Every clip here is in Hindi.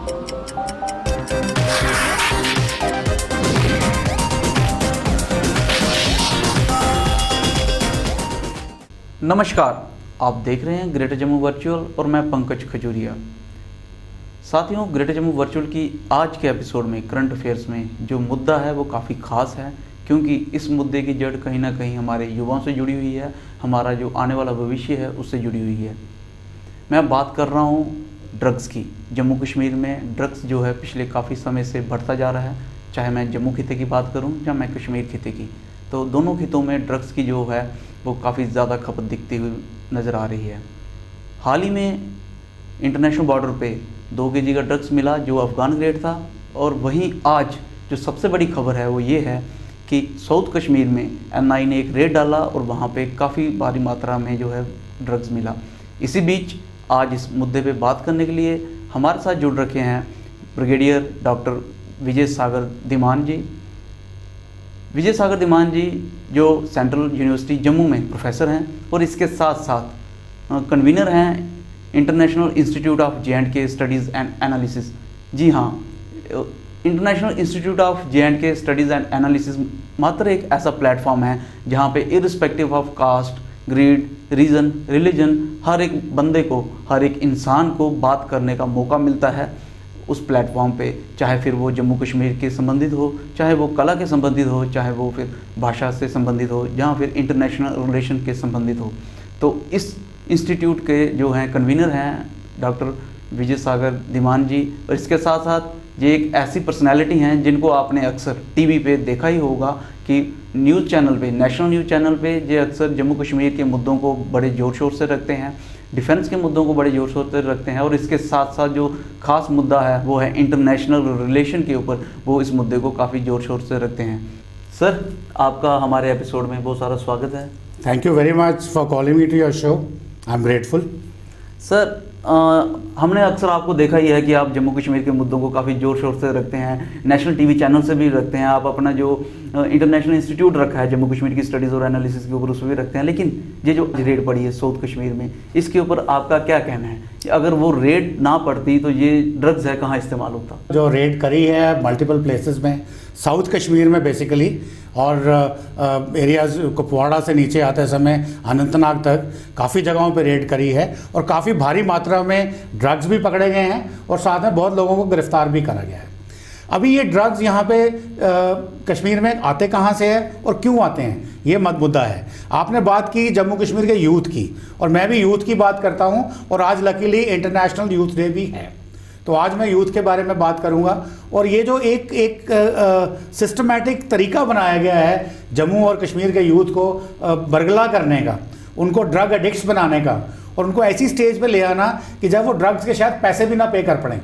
नमस्कार, आप देख रहे हैं ग्रेटर जम्मू वर्चुअल और मैं पंकज खजूरिया। साथियों, ग्रेटर जम्मू वर्चुअल की आज के एपिसोड में करंट अफेयर्स में जो मुद्दा है वो काफ़ी ख़ास है, क्योंकि इस मुद्दे की जड़ कहीं ना कहीं हमारे युवाओं से जुड़ी हुई है, हमारा जो आने वाला भविष्य है उससे जुड़ी हुई है। मैं बात कर रहा हूँ ड्रग्स की। जम्मू कश्मीर में ड्रग्स जो है पिछले काफ़ी समय से बढ़ता जा रहा है, चाहे मैं जम्मू खिते की बात करूँ या मैं कश्मीर खिते की, तो दोनों खितों में ड्रग्स की जो है वो काफ़ी ज़्यादा खपत दिखती हुई नज़र आ रही है। हाल ही में इंटरनेशनल बॉर्डर पे 2 केजी का ड्रग्स मिला जो अफ़गान ग्रेड था, और वहीं आज जो सबसे बड़ी खबर है वो ये है कि साउथ कश्मीर में NI ने एक रेड डाला और वहाँ पे काफ़ी भारी मात्रा में जो है ड्रग्स मिला। इसी बीच आज इस मुद्दे पे बात करने के लिए हमारे साथ जुड़ रखे हैं ब्रिगेडियर डॉक्टर विजय सागर धीमान जी। विजय सागर धीमान जी जो सेंट्रल यूनिवर्सिटी जम्मू में प्रोफेसर हैं और इसके साथ साथ कन्वीनर हैं international institute of J&K studies and analysis. जी हाँ, international institute of J&K studies and analysis मात्र एक ऐसा प्लेटफॉर्म है जहाँ पे irrespective of caste, creed, region, religion हर एक बंदे को, हर एक इंसान को बात करने का मौका मिलता है उस प्लेटफॉर्म पे, चाहे फिर वो जम्मू कश्मीर के संबंधित हो, चाहे वो कला के संबंधित हो, चाहे वो फिर भाषा से संबंधित हो, जहाँ फिर इंटरनेशनल रिलेशन के संबंधित हो। तो इस इंस्टीट्यूट के जो हैं कन्वीनर हैं डॉक्टर विजय सागर धीमान जी, और इसके साथ साथ ये एक ऐसी पर्सनैलिटी हैं जिनको आपने अक्सर टीवी पे देखा ही होगा कि न्यूज़ चैनल पे, नेशनल न्यूज़ चैनल पे ये अक्सर जम्मू कश्मीर के मुद्दों को बड़े ज़ोर शोर से रखते हैं, डिफेंस के मुद्दों को बड़े जोर शोर से रखते हैं, और इसके साथ साथ जो खास मुद्दा है वो है इंटरनेशनल रिलेशन के ऊपर, वो इस मुद्दे को काफ़ी जोर शोर से रखते हैं। सर, आपका हमारे एपिसोड में बहुत सारा स्वागत है। Thank you very much for calling me to your show. I am grateful. Sir, हमने अक्सर आपको देखा ही है कि आप जम्मू कश्मीर के मुद्दों को काफ़ी जोर शोर से रखते हैं, नेशनल टीवी चैनल से भी रखते हैं, आप अपना जो इंटरनेशनल इंस्टीट्यूट रखा है जम्मू कश्मीर की स्टडीज़ और एनालिसिस के ऊपर उसमें भी रखते हैं। लेकिन ये जो रेड पड़ी है साउथ कश्मीर में, इसके ऊपर आपका क्या कहना है कि अगर वो रेड ना पड़ती तो ये ड्रग्स है कहाँ इस्तेमाल होता? जो रेड करी है मल्टीपल प्लेसेस में, साउथ कश्मीर में बेसिकली, और एरियाज़ कुपवाड़ा से नीचे आते समय अनंतनाग तक काफ़ी जगहों पे रेड करी है, और काफ़ी भारी मात्रा में ड्रग्स भी पकड़े गए हैं और साथ में बहुत लोगों को गिरफ्तार भी करा गया है। अभी ये ड्रग्स यहाँ पे कश्मीर में आते कहाँ से है और क्यों आते हैं, ये मुद्दा है। आपने बात की जम्मू कश्मीर के यूथ की, और मैं भी यूथ की बात करता हूँ, और आज लकीली इंटरनेशनल यूथ डे भी है, तो आज मैं यूथ के बारे में बात करूंगा। और ये जो एक सिस्टमैटिक तरीका बनाया गया है जम्मू और कश्मीर के यूथ को बरगला करने का, उनको ड्रग एडिक्ट्स बनाने का, और उनको ऐसी स्टेज पे ले आना कि जब वो ड्रग्स के शायद पैसे भी ना पे कर पड़ें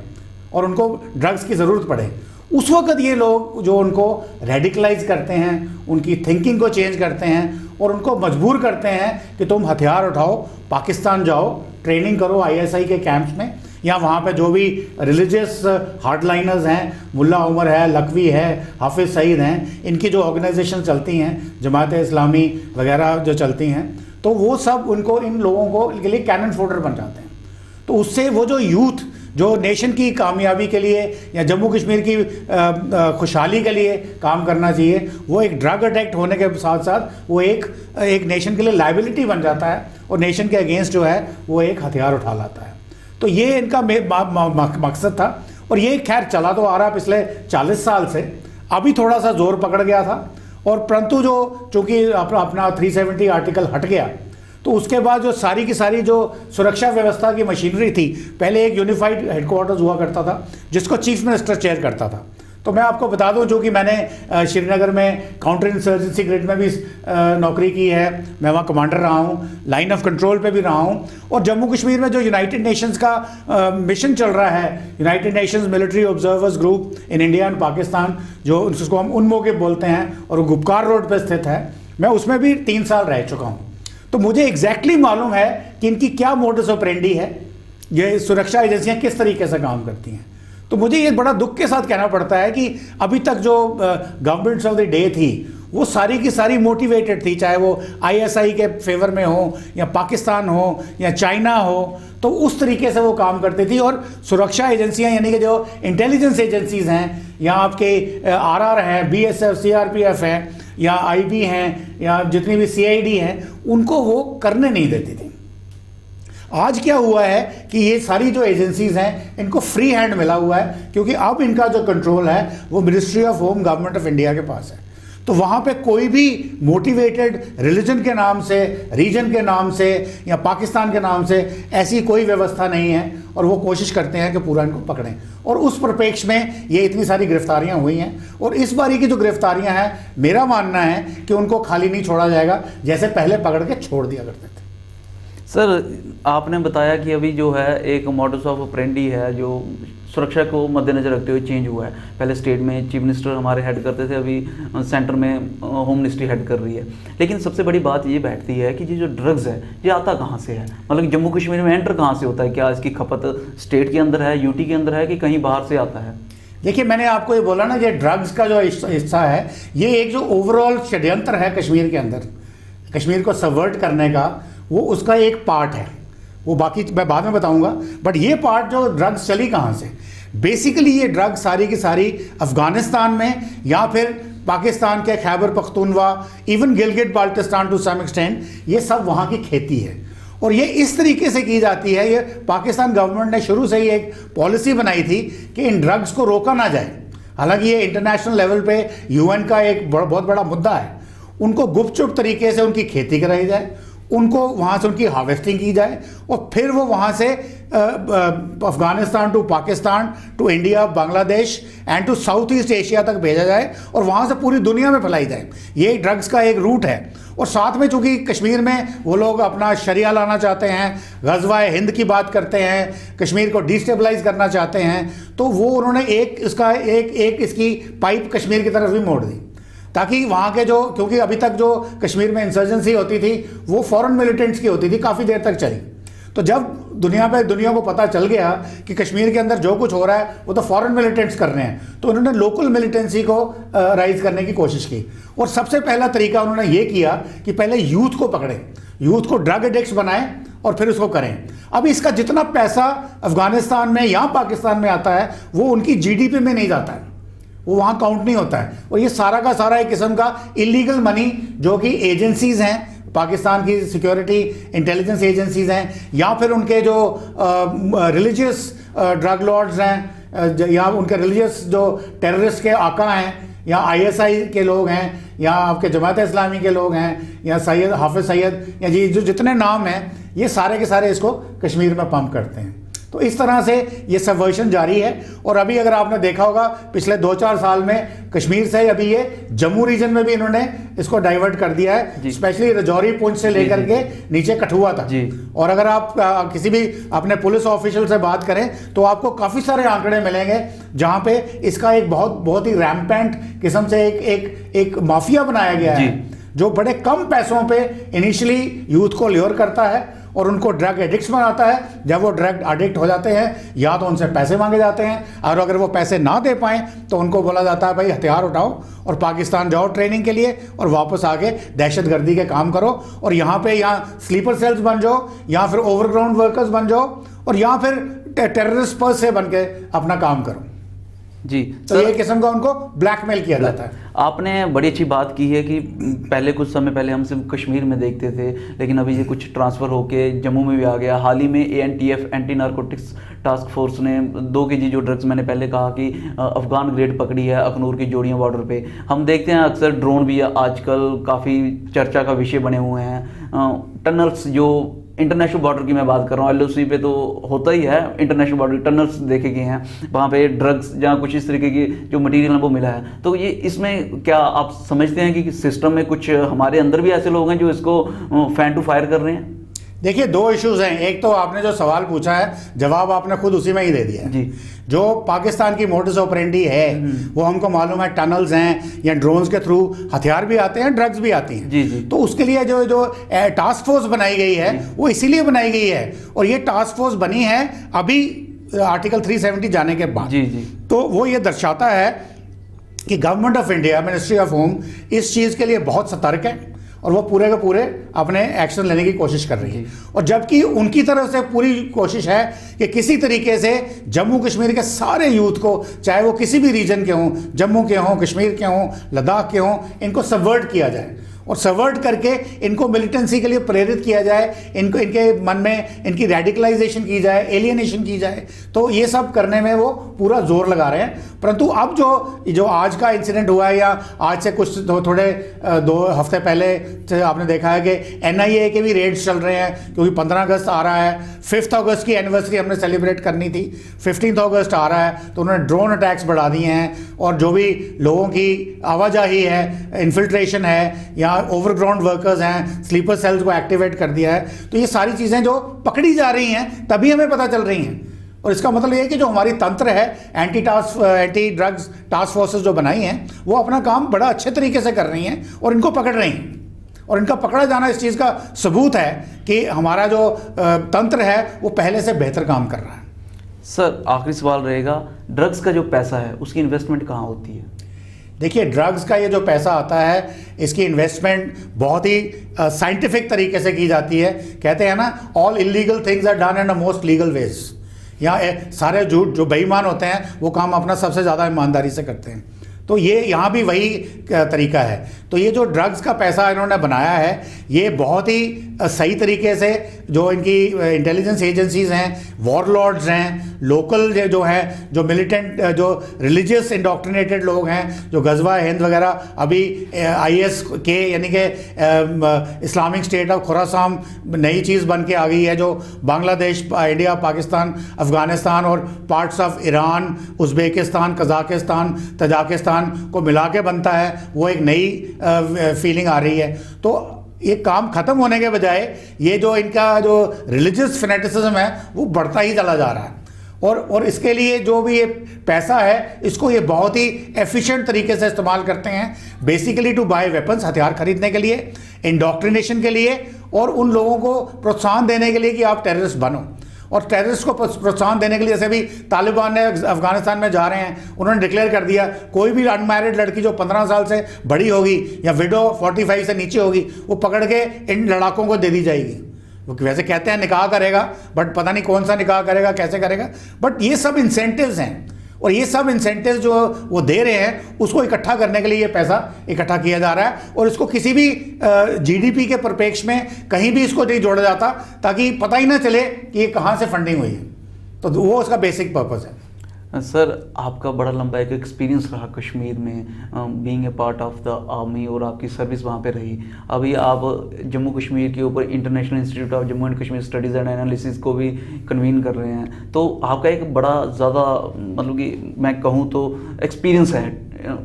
और उनको ड्रग्स की ज़रूरत पड़े, उस वक्त ये लोग जो उनको रेडिकलाइज करते हैं, उनकी थिंकिंग को चेंज करते हैं और उनको मजबूर करते हैं कि तुम हथियार उठाओ, पाकिस्तान जाओ, ट्रेनिंग करो ISI के कैंप्स में, या वहाँ पे जो भी रिलीजियस हार्डलाइनर्स हैं, मुल्ला उमर है, लकवी है, हाफिज़ सईद हैं, इनकी जो ऑर्गेनाइजेशन चलती हैं, जमात इस्लामी वगैरह जो चलती हैं, तो वो सब उनको, इन लोगों को के लिए कैनन फोडर बन जाते हैं। तो उससे वो जो यूथ जो नेशन की कामयाबी के लिए या जम्मू कश्मीर की खुशहाली के लिए काम करना चाहिए, वो एक ड्रग अडिक्ट होने के साथ साथ वो एक नेशन के लिए लाइबिलिटी बन जाता है, और नेशन के अगेंस्ट जो है वो एक हथियार उठा लाता है। तो ये इनका मकसद था, और ये खैर चला तो आ रहा पिछले 40 साल से, अभी थोड़ा सा जोर पकड़ गया था, और परंतु जो चूँकि अपना 370 आर्टिकल हट गया, तो उसके बाद जो सारी की सारी जो सुरक्षा व्यवस्था की मशीनरी थी, पहले एक यूनिफाइड हेडक्वार्टर्स हुआ करता था जिसको चीफ मिनिस्टर चेयर करता था। तो मैं आपको बता दूं, जो कि मैंने श्रीनगर में काउंटर इंसर्जेंसी ग्रिड में भी नौकरी की है, मैं वहाँ कमांडर रहा हूँ, लाइन ऑफ कंट्रोल पे भी रहा हूँ, और जम्मू कश्मीर में जो यूनाइटेड नेशंस का मिशन चल रहा है, United Nations military observers group in India and Pakistan, जो उसको हम UNMOGIP बोलते हैं, और वो गुपकार रोड पर स्थित है, मैं उसमें भी 3 साल रह चुका हूँ। तो मुझे एग्जैक्टली मालूम है कि इनकी क्या मोडस ऑपरेंडी है, ये सुरक्षा एजेंसियाँ किस तरीके से काम करती हैं। तो मुझे ये बड़ा दुख के साथ कहना पड़ता है कि अभी तक जो गवर्नमेंट्स ऑफ द डे थी, वो सारी की सारी मोटिवेटेड थी, चाहे वो आईएसआई के फेवर में हो या पाकिस्तान हो या चाइना हो, तो उस तरीके से वो काम करती थी। और सुरक्षा एजेंसियां यानी कि जो इंटेलिजेंस एजेंसीज हैं, या आपके आरआर है, बीएसएफ, सीआरपीएफ है, या आईबी हैं, या जितनी भी सीआईडी हैं, उनको वो करने नहीं देती थी। आज क्या हुआ है कि ये सारी जो एजेंसीज हैं इनको फ्री हैंड मिला हुआ है, क्योंकि अब इनका जो कंट्रोल है वो ministry of home, government of India के पास है। तो वहाँ पे कोई भी मोटिवेटेड रिलीजन के नाम से, रीजन के नाम से या पाकिस्तान के नाम से ऐसी कोई व्यवस्था नहीं है, और वो कोशिश करते हैं कि पूरा इनको पकड़ें। और उस परिप्रेक्ष्य में ये इतनी सारी गिरफ्तारियां हुई हैं, और इस बारी की जो गिरफ्तारियां हैं, मेरा मानना है कि उनको खाली नहीं छोड़ा जाएगा, जैसे पहले पकड़ के छोड़ दिया करते थे। सर, आपने बताया कि अभी जो है एक मॉडस ऑफ ऑपरेंडी है जो सुरक्षा को मद्देनजर रखते हुए चेंज हुआ है। पहले स्टेट में चीफ मिनिस्टर हमारे हेड करते थे, अभी सेंटर में होम मिनिस्ट्री हेड कर रही है। लेकिन सबसे बड़ी बात ये बैठती है कि ये जो ड्रग्स है ये आता कहाँ से है, मतलब जम्मू कश्मीर में एंटर कहाँ से होता है? क्या इसकी खपत स्टेट के अंदर है, यूटी के अंदर है, कि कहीं बाहर से आता है? देखिए, मैंने आपको ये बोला ना, ये ड्रग्स का जो हिस्सा है, ये एक जो ओवरऑल षड्यंत्र है कश्मीर के अंदर, कश्मीर को सबवर्ट करने का, वो उसका एक पार्ट है। वो बाकी मैं बाद में बताऊंगा। बट ये पार्ट जो ड्रग्स चली कहाँ से, बेसिकली ये ड्रग्स सारी की सारी अफगानिस्तान में या फिर पाकिस्तान के Khyber Pakhtunkhwa, even Gilgit Baltistan to some extent, ये सब वहाँ की खेती है। और ये इस तरीके से की जाती है, ये पाकिस्तान गवर्नमेंट ने शुरू से ही एक पॉलिसी बनाई थी कि इन ड्रग्स को रोका ना जाए। हालांकि ये इंटरनेशनल लेवल पे यूएन का एक बहुत बड़ा मुद्दा है। उनको गुपचुप तरीके से उनकी खेती कराई जाए, उनको वहाँ से उनकी हार्वेस्टिंग की जाए, और फिर वो वहाँ से Afghanistan to Pakistan to India, Bangladesh and to South East Asia तक भेजा जाए, और वहाँ से पूरी दुनिया में फैलाई जाए। ये ड्रग्स का एक रूट है। और साथ में चूंकि कश्मीर में वो लोग अपना शरिया लाना चाहते हैं, गज़वाए हिंद की बात करते हैं, कश्मीर को डिस्टेबलाइज करना चाहते हैं, तो वो उन्होंने एक इसकी पाइप कश्मीर की तरफ भी मोड़ दी, ताकि वहाँ के जो, क्योंकि अभी तक जो कश्मीर में इंसर्जेंसी होती थी वो फॉरेन मिलिटेंट्स की होती थी, काफ़ी देर तक चली। तो जब दुनिया को पता चल गया कि कश्मीर के अंदर जो कुछ हो रहा है वो तो फॉरेन मिलिटेंट्स कर रहे हैं, तो उन्होंने लोकल मिलिटेंसी को राइज करने की कोशिश की। और सबसे पहला तरीका उन्होंने ये किया कि पहले यूथ को पकड़ें, यूथ को ड्रग एडिक्ट्स बनाएं और फिर उसको करें। अब इसका जितना पैसा अफगानिस्तान में या पाकिस्तान में आता है वो उनकी जीडीपी में नहीं जाता है, वो वहाँ काउंट नहीं होता है। और ये सारा का सारा एक किस्म का इलीगल मनी जो कि एजेंसीज हैं, पाकिस्तान की सिक्योरिटी इंटेलिजेंस एजेंसीज हैं, या फिर उनके जो रिलीजियस ड्रग लॉर्ड्स हैं, या उनके रिलीजियस जो टेररिस्ट के आका हैं, या आईएसआई के लोग हैं, या आपके जमात इस्लामी के लोग हैं, या सैयद हाफिज सैयद, या जी जो जितने नाम हैं, ये सारे के सारे इसको कश्मीर में पंप करते हैं। तो इस तरह से ये सबवर्शन जारी है। और अभी अगर आपने देखा होगा पिछले 2-4 साल में कश्मीर से अभी ये जम्मू रीजन में भी इन्होंने इसको डाइवर्ट कर दिया है, स्पेशली रजौरी, पुंछ से लेकर के नीचे कठुआ तक। और अगर आप किसी भी अपने पुलिस ऑफिशियल से बात करें तो आपको काफ़ी सारे आंकड़े मिलेंगे जहाँ पे इसका एक बहुत ही रैम्पेंट किस्म से एक माफिया बनाया गया है, जो बड़े कम पैसों पे इनिशियली यूथ को ल्योर करता है और उनको ड्रग एडिक्ट्स बनाता है। जब वो ड्रग एडिक्ट हो जाते हैं या तो उनसे पैसे मांगे जाते हैं, और अगर वो पैसे ना दे पाएँ तो उनको बोला जाता है भाई हथियार उठाओ और पाकिस्तान जाओ ट्रेनिंग के लिए, और वापस आके दहशतगर्दी के काम करो, और यहाँ स्लीपर सेल्स बन जाओ, या फिर ओवरग्राउंड वर्कर्स बन जाओ, और या फिर टेररिस्ट पर्स से बन के अपना काम करो। जी, तो ये किस्म का उनको ब्लैकमेल किया जाता है। आपने बड़ी अच्छी बात की है कि पहले कुछ समय पहले हम सिर्फ कश्मीर में देखते थे, लेकिन अभी ये कुछ ट्रांसफ़र होके जम्मू में भी आ गया। हाल ही में ANTF, anti narcotics task force ने 2 केजी जो ड्रग्स, मैंने पहले कहा कि अफगान ग्रेड पकड़ी है अखनूर की जोड़ियाँ बॉर्डर पे। हम देखते हैं अक्सर ड्रोन भी आजकल काफ़ी चर्चा का विषय बने हुए हैं। टनल्स, जो इंटरनेशनल बॉर्डर की मैं बात कर रहा हूँ, एलओसी पे तो होता ही है, इंटरनेशनल बॉर्डर टनल्स देखे गए हैं, वहाँ पे ड्रग्स जहाँ कुछ इस तरीके की जो मटेरियल है वो मिला है। तो ये इसमें क्या आप समझते हैं कि सिस्टम में कुछ हमारे अंदर भी ऐसे लोग हैं जो इसको फैन टू फायर कर रहे हैं? देखिए, 2 इश्यूज हैं। एक तो आपने जो सवाल पूछा है जवाब आपने खुद उसी में ही दे दिया है जी। जो पाकिस्तान की मोडस ऑपरेंडी है वो हमको मालूम है, टनल्स हैं या ड्रोन्स के थ्रू हथियार भी आते हैं, ड्रग्स भी आती हैं जी। तो उसके लिए जो टास्क फोर्स बनाई गई है वो इसीलिए बनाई गई है, और ये टास्क फोर्स बनी है अभी आर्टिकल 370 जाने के बाद जी। तो वो ये दर्शाता है कि government of India, ministry of home इस चीज़ के लिए बहुत सतर्क है और वो पूरे के पूरे अपने एक्शन लेने की कोशिश कर रही है। और जबकि उनकी तरफ से पूरी कोशिश है कि किसी तरीके से जम्मू कश्मीर के सारे यूथ को, चाहे वो किसी भी रीजन के हों, जम्मू के हों, कश्मीर के हों, लद्दाख के हों, इनको सबवर्ट किया जाए और सबवर्ट करके इनको मिलिटेंसी के लिए प्रेरित किया जाए, इनको इनके मन में इनकी रेडिकलाइजेशन की जाए, एलियनेशन की जाए। तो ये सब करने में वो पूरा जोर लगा रहे हैं। परंतु अब जो आज का इंसिडेंट हुआ है, या आज से कुछ थोड़े 2 हफ्ते पहले आपने देखा है कि NIA के भी रेड्स चल रहे हैं, क्योंकि 15 अगस्त आ रहा है, 5 अगस्त की एनिवर्सरी हमने सेलिब्रेट करनी थी, 15 अगस्त आ रहा है, तो उन्होंने ड्रोन अटैक्स बढ़ा दिए हैं और जो भी लोगों की आवाजाही है, इन्फिल्ट्रेशन है, या ओवरग्राउंड वर्कर्स हैं, स्लीपर सेल्स को एक्टिवेट कर दिया है। तो ये सारी चीज़ें जो पकड़ी जा रही हैं तभी हमें पता चल रही हैं। और इसका मतलब ये है कि जो हमारी तंत्र है, एंटी ड्रग्स टास्क फोर्सेस जो बनाई हैं, वो अपना काम बड़ा अच्छे तरीके से कर रही हैं और इनको पकड़ रही हैं। और इनका पकड़ा जाना इस चीज़ का सबूत है कि हमारा जो तंत्र है वो पहले से बेहतर काम कर रहा है। सर, आखिरी सवाल रहेगा, ड्रग्स का जो पैसा है उसकी इन्वेस्टमेंट कहाँ होती है? देखिए, ड्रग्स का ये जो पैसा आता है, इसकी इन्वेस्टमेंट बहुत ही साइंटिफिक तरीके से की जाती है। कहते हैं ना, all illegal things are done in the most legal ways. यहाँ सारे झूठ जो बेईमान होते हैं वो काम अपना सबसे ज़्यादा ईमानदारी से करते हैं। तो ये यहाँ भी वही तरीका है। तो ये जो ड्रग्स का पैसा इन्होंने बनाया है, ये बहुत ही सही तरीके से जो इनकी इंटेलिजेंस एजेंसीज हैं, वॉरलॉर्ड्स हैं, लोकल जो है, जो मिलिटेंट, जो रिलीजियस इंडोक्ट्रिनेटेड लोग हैं, जो गजवा हिंद वगैरह, अभी IS के यानी कि इस्लामिक स्टेट ऑफ खुरासान नई चीज़ बन के आ गई है, जो बांग्लादेश, इंडिया, पाकिस्तान, अफ़गानिस्तान और parts of Iran, Uzbekistan, Kazakhstan, Tajikistan को मिला के बनता है। वो एक नई फीलिंग आ रही है। तो ये काम ख़त्म होने के बजाय ये जो इनका जो रिलीजियस फैनेटिसिज्म है वो बढ़ता ही चला जा रहा है। और इसके लिए जो भी ये पैसा है, इसको ये बहुत ही एफिशिएंट तरीके से इस्तेमाल करते हैं, बेसिकली टू बाय वेपन्स, हथियार खरीदने के लिए, इंडोक्ट्रिनेशन के लिए, और उन लोगों को प्रोत्साहन देने के लिए कि आप टेररिस्ट बनो। और टेररिस्ट को प्रोत्साहन देने के लिए, जैसे भी तालिबान ने अफगानिस्तान में जा रहे हैं, उन्होंने डिक्लेयर कर दिया कोई भी अनमैरिड लड़की जो 15 साल से बड़ी होगी या विडो 45 से नीचे होगी, वो पकड़ के इन लड़ाकों को दे दी जाएगी। वो वैसे कहते हैं निकाह करेगा, बट पता नहीं कौन सा निकाह करेगा, कैसे करेगा। बट ये सब इंसेंटिव्स हैं, और ये सब इंसेंटिव्स जो वो दे रहे हैं, उसको इकट्ठा करने के लिए ये पैसा इकट्ठा किया जा रहा है। और इसको किसी भी GDP के परिप्रेक्ष्य में कहीं भी इसको नहीं जोड़ा जाता, ताकि पता ही ना चले कि ये कहाँ से फंडिंग हुई है। तो वो उसका बेसिक पर्पस है। सर, आपका बड़ा लंबा एक एक्सपीरियंस रहा कश्मीर में, being a part of the army, और आपकी सर्विस वहाँ पे रही। अभी आप जम्मू कश्मीर के ऊपर international institute of Jammu and Kashmir studies and analysis को भी कन्वीन कर रहे हैं। तो आपका एक बड़ा ज़्यादा, मतलब कि मैं कहूँ तो एक्सपीरियंस है,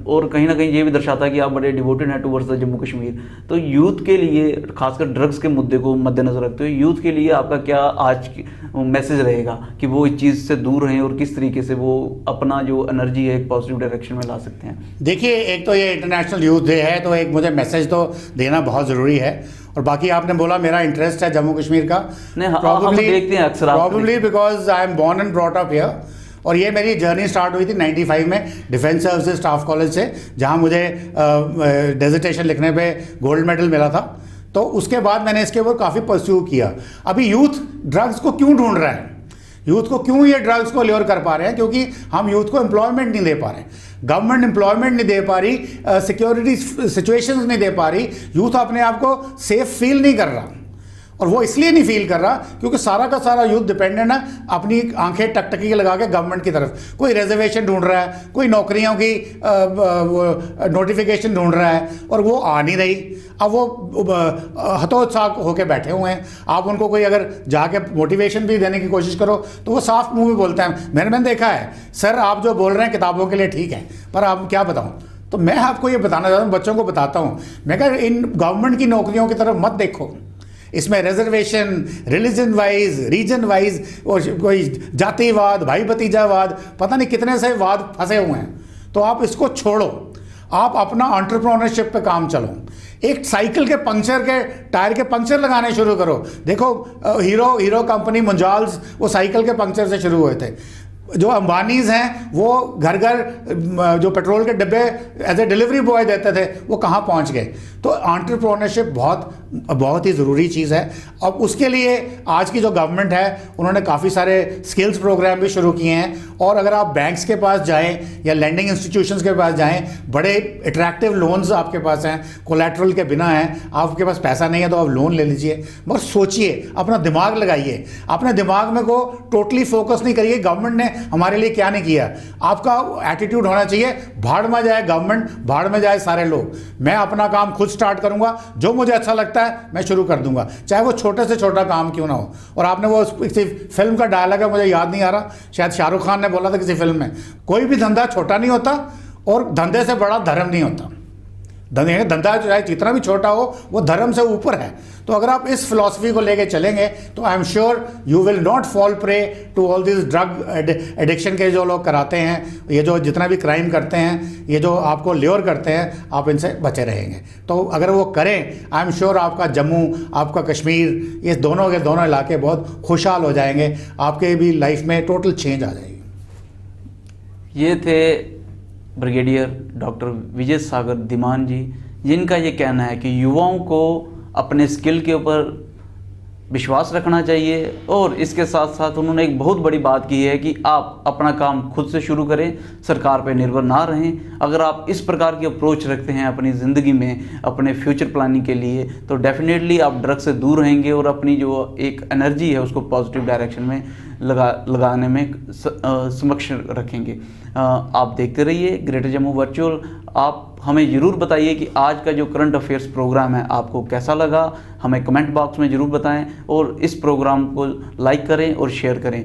और कहीं ना कहीं ये भी दर्शाता है कि आप बड़े डिवोटेड हैं टुवर्ड्स द जम्मू कश्मीर। तो यूथ के लिए, खासकर ड्रग्स के मुद्दे को मद्देनजर रखते हुए, यूथ के लिए आपका क्या आज मैसेज रहेगा कि वो इस चीज़ से दूर रहें और किस तरीके से वो अपना जो एनर्जी है एक पॉजिटिव डायरेक्शन में ला सकते हैं? देखिए, एक तो ये इंटरनेशनल यूथ डे है, तो एक मुझे मैसेज तो देना बहुत ज़रूरी है। और बाकी आपने बोला मेरा इंटरेस्ट है जम्मू कश्मीर का, probably because I am born and brought up here. और ये मेरी जर्नी स्टार्ट हुई थी 95 में डिफेंस सर्विसेज स्टाफ कॉलेज से, जहाँ मुझे डेजिटेशन लिखने पे गोल्ड मेडल मिला था। तो उसके बाद मैंने इसके ऊपर काफ़ी परस्यू किया। अभी यूथ ड्रग्स को क्यों ढूंढ रहा है, यूथ को क्यों ये ड्रग्स को ल्योर कर पा रहे हैं? क्योंकि हम यूथ को एम्प्लॉयमेंट नहीं दे पा रहे, गवर्नमेंट एम्प्लॉयमेंट नहीं दे पा रही, सिक्योरिटी सिचुएशंस नहीं दे पा रही, यूथ अपने आप को सेफ फील नहीं कर रहा। और वो इसलिए नहीं फील कर रहा क्योंकि सारा का सारा यूथ डिपेंडेंट है अपनी आंखें टकटकी लगा के गवर्नमेंट की तरफ। कोई रिजर्वेशन ढूंढ रहा है, कोई नौकरियों की नोटिफिकेशन ढूंढ रहा है, और वो आ नहीं रही। अब वो हतोत्साह होके बैठे हुए हैं। आप उनको कोई अगर जाके मोटिवेशन भी देने की कोशिश करो तो वो साफ मुंह में बोलते हैं, मैंने देखा है सर, आप जो बोल रहे हैं किताबों के लिए ठीक है, पर आप क्या बताऊं। तो मैं आपको ये बताना चाहता हूँ, बच्चों को बताता हूँ, मैं कह इन गवर्नमेंट की नौकरियों की तरफ मत देखो। इसमें reservation, religion wise, region wise, और कोई जातिवाद, भाई भतीजावाद, पता नहीं कितने से वाद फंसे हुए हैं। तो आप इसको छोड़ो, आप अपना एंटरप्रेन्योरशिप पे काम चलो। एक साइकिल के पंक्चर के टायर के पंक्चर लगाने शुरू करो। देखो हीरो कंपनी मुंजाल्स वो साइकिल के पंक्चर से शुरू हुए थे। जो अंबानीज हैं वो घर घर जो पेट्रोल के डिब्बे एज ए डिलीवरी बॉय देते थे वो कहाँ पहुँच गए। तो एंटरप्रेन्योरशिप बहुत ही ज़रूरी चीज़ है। अब उसके लिए आज की जो गवर्नमेंट है उन्होंने काफ़ी सारे स्किल्स प्रोग्राम भी शुरू किए हैं। और अगर आप बैंक्स के पास जाएं या लैंडिंग इंस्टीट्यूशंस के पास जाएं, बड़े अट्रैक्टिव लोन्स आपके पास हैं, कोलैटरल के बिना हैं, आपके पास पैसा नहीं है तो आप लोन ले लीजिए। मगर सोचिए, अपना दिमाग लगाइए, अपने दिमाग में को टोटली फोकस नहीं करिए गवर्नमेंट ने हमारे लिए क्या नहीं किया। आपका एटीट्यूड होना चाहिए, भाड़ में जाए गवर्नमेंट, भाड़ में जाए सारे लोग, मैं अपना काम खुद स्टार्ट करूंगा, जो मुझे अच्छा लगता है मैं शुरू कर दूंगा, चाहे वो छोटे से छोटा काम क्यों ना हो। और आपने वो किसी फिल्म का डायलॉग है, मुझे याद नहीं आ रहा, शायद शाहरुख खान ने बोला था किसी फिल्म में, कोई भी धंधा छोटा नहीं होता और धंधे से बड़ा धर्म नहीं होता। धंधा चाहे जितना भी छोटा हो वो धर्म से ऊपर है। तो अगर आप इस फिलॉसफी को लेके चलेंगे तो I am sure you will not fall prey to all this drug addiction के जो लोग कराते हैं, ये जो जितना भी क्राइम करते हैं, ये जो आपको ल्योर करते हैं, आप इनसे बचे रहेंगे। तो अगर वो करें, आई एम श्योर आपका जम्मू, आपका कश्मीर, ये दोनों के दोनों इलाके बहुत खुशहाल हो जाएंगे, आपके भी लाइफ में टोटल चेंज आ जाएगी। ये थे ब्रिगेडियर डॉक्टर विजय सागर धीमान जी, जिनका ये कहना है कि युवाओं को अपने स्किल के ऊपर विश्वास रखना चाहिए। और इसके साथ साथ उन्होंने एक बहुत बड़ी बात की है कि आप अपना काम खुद से शुरू करें, सरकार पर निर्भर ना रहें। अगर आप इस प्रकार की अप्रोच रखते हैं अपनी ज़िंदगी में, अपने फ्यूचर प्लानिंग के लिए, तो डेफिनेटली आप ड्रग से दूर रहेंगे और अपनी जो एक एनर्जी है उसको पॉजिटिव डायरेक्शन में लगाने में समक्ष रखेंगे। आप देखते रहिए ग्रेटर जम्मू वर्चुअल। आप हमें ज़रूर बताइए कि आज का जो करंट अफेयर्स प्रोग्राम है आपको कैसा लगा, हमें कमेंट बॉक्स में ज़रूर बताएं और इस प्रोग्राम को लाइक करें और शेयर करें।